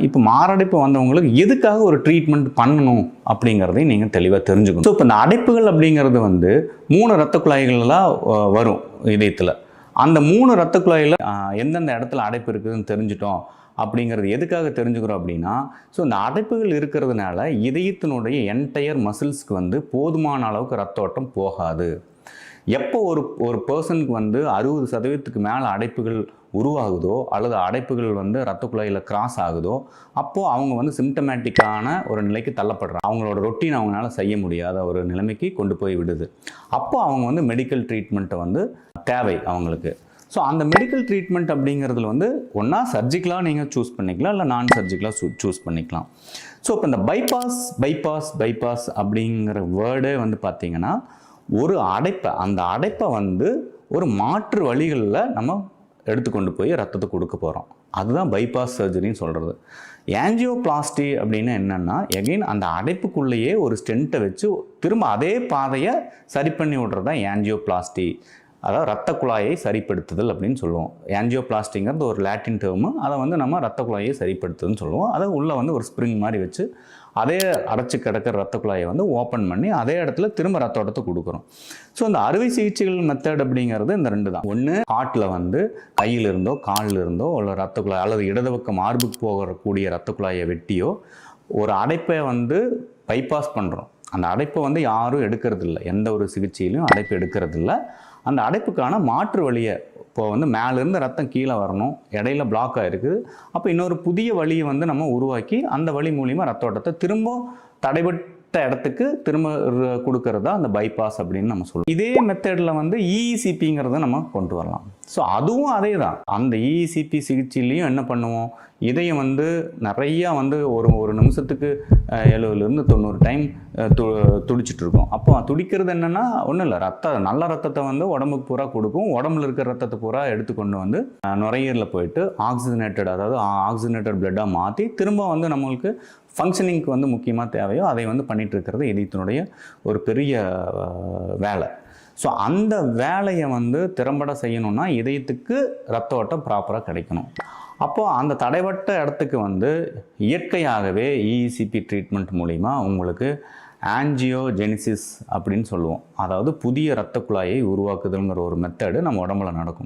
இப்போ மாரடைப்பு வந்தவங்களுக்கு எதுக்காக ஒரு ட்ரீட்மெண்ட் பண்ணணும் அப்படிங்கிறதையும் நீங்கள் தெளிவாக தெரிஞ்சுக்கணும். ஸோ இப்போ இந்த அடைப்புகள் அப்படிங்கிறது 3 இரத்த குழாய்கள்லாம் வரும் இதயத்தில். அந்த 3 இரத்த குழாயில் எந்தெந்த இடத்துல அடைப்பு இருக்குதுன்னு தெரிஞ்சிட்டோம். அப்படிங்கிறது எதுக்காக தெரிஞ்சுக்கிறோம் அப்படின்னா, ஸோ இந்த அடைப்புகள் இருக்கிறதுனால இதயத்தினுடைய என்டையர் மசில்ஸ்க்கு போதுமான அளவுக்கு ரத்த ஓட்டம் போகாது. எப்போ ஒரு பர்சனுக்கு 60% மேலே அடைப்புகள் உருவாகுதோ அல்லது அடைப்புகள் இரத்த குழாயில் கிராஸ் ஆகுதோ, அப்போது அவங்க சிம்டமேட்டிக்கான ஒரு நிலைக்கு தள்ளப்படுறாங்க. அவங்களோட ரொட்டீன் அவங்களால செய்ய முடியாத ஒரு நிலைமைக்கு கொண்டு போய் விடுது. அப்போது அவங்க மெடிக்கல் ட்ரீட்மெண்ட்டை தேவை அவங்களுக்கு. ஸோ அந்த மெடிக்கல் ட்ரீட்மெண்ட் அப்படிங்கிறதுல ஒன்றா சர்ஜிக்கலாக நீங்கள் சூஸ் பண்ணிக்கலாம், இல்லை நான் சர்ஜிக்கலாக சூஸ் பண்ணிக்கலாம். ஸோ இப்போ இந்த பைபாஸ் அப்படிங்கிற வேர்டே பார்த்தீங்கன்னா, ஒரு அடைப்பை அந்த அடைப்பை ஒரு மாற்று வழிகளில் நம்ம எடுத்துக்கொண்டு போய் ரத்தத்தை கொடுக்க போகிறோம். அதுதான் பைபாஸ் சர்ஜரின்னு சொல்கிறது. ஆஞ்சியோபிளாஸ்டி அப்படின்னு என்னென்னா, எகெயின் அந்த அடைப்புக்குள்ளேயே ஒரு ஸ்டென்ட்டை வச்சு திரும்ப அதே பாதையை சரி பண்ணி விடுறது தான் ஆஞ்சியோபிளாஸ்டி. அதாவது ரத்த குழாயை சரிப்படுத்துதல் அப்படின்னு சொல்லுவோம். ஆஞ்சியோபிளாஸ்டிங்கிறது ஒரு லாட்டின் டேர்மு. அதை நம்ம ரத்த குழாயை சரிப்படுத்துதுன்னு சொல்லுவோம். அதை உள்ளே ஒரு ஸ்ப்ரிங் மாதிரி வச்சு அதே அடைச்சி கிடக்கிற ரத்த குழாயை ஓப்பன் பண்ணி அதே இடத்துல திரும்ப ரத்த ஓட்டத்தை கொடுக்குறோம். ஸோ இந்த அறுவை சிகிச்சைகள் மெத்தட் அப்படிங்கிறது இந்த 2 தான். ஒன்று ஹார்ட்டில் கையில் இருந்தோ காலில் இருந்தோ உள்ள ரத்த குழாய் அல்லது இடது பக்கம் மார்புக்கு போகக்கூடிய ரத்த குழாயை வெட்டியோ ஒரு அடைப்பை பைபாஸ் பண்ணுறோம். அந்த அடைப்பை யாரும் எடுக்கிறதில்ல, எந்த ஒரு சிகிச்சையிலும் அடைப்பு எடுக்கிறதில்ல. அந்த அடைப்புக்கான மாற்று வழியை இப்போ மேலேருந்து ரத்தம் கீழே வரணும், இடையில பிளாக் ஆகிருக்குது. அப்போ இன்னொரு புதிய வழியை நம்ம உருவாக்கி அந்த வழி மூலிமா ரத்த ஓட்டத்தை திரும்ப தடைபட்ட இடத்துக்கு திரும்ப கொடுக்கறது தான் அந்த பைபாஸ் அப்படின்னு நம்ம சொல்லுவோம். இதே மெத்தடில் இஇசிபிங்கிறத நம்ம கொண்டு வரலாம். ஸோ அதுவும் அதே தான். அந்த இஇசிபி சிகிச்சையிலையும் என்ன பண்ணுவோம், இதயம் நிறையா ஒரு நிமிஷத்துக்கு 70லேருந்து 90 டைம் துடிச்சிட்டு இருக்கும். அப்போ துடிக்கிறது என்னென்னா ஒன்றும் இல்லை, நல்ல ரத்தத்தை உடம்புக்கு பூரா கொடுக்கும். உடம்புல இருக்கிற ரத்தத்தை பூரா எடுத்துக்கொண்டு நுரையீரலில் போயிட்டு ஆக்சிஜனேட்டட் பிளட்டாக மாற்றி திரும்ப நம்மளுக்கு ஃபங்க்ஷனிங்க்கு முக்கியமாக தேவையோ அதை பண்ணிகிட்டு இருக்கிறது இதயத்தினுடைய ஒரு பெரிய வேலை. ஸோ அந்த வேலையை திறம்பட செய்யணும்னா இதயத்துக்கு ரத்த ஓட்டம் ப்ராப்பராக கிடைக்கணும். அப்போது அந்த தடைப்பட்ட இடத்துக்கு இயற்கையாகவே இஇசிபி ட்ரீட்மெண்ட் மூலிமா உங்களுக்கு ஆஞ்சியோஜெனிசிஸ் அப்படின்னு சொல்லுவோம். அதாவது புதிய இரத்த குழாயை உருவாக்குதல்ங்கிற ஒரு மெத்தடு நம்ம உடம்புல நடக்கும்.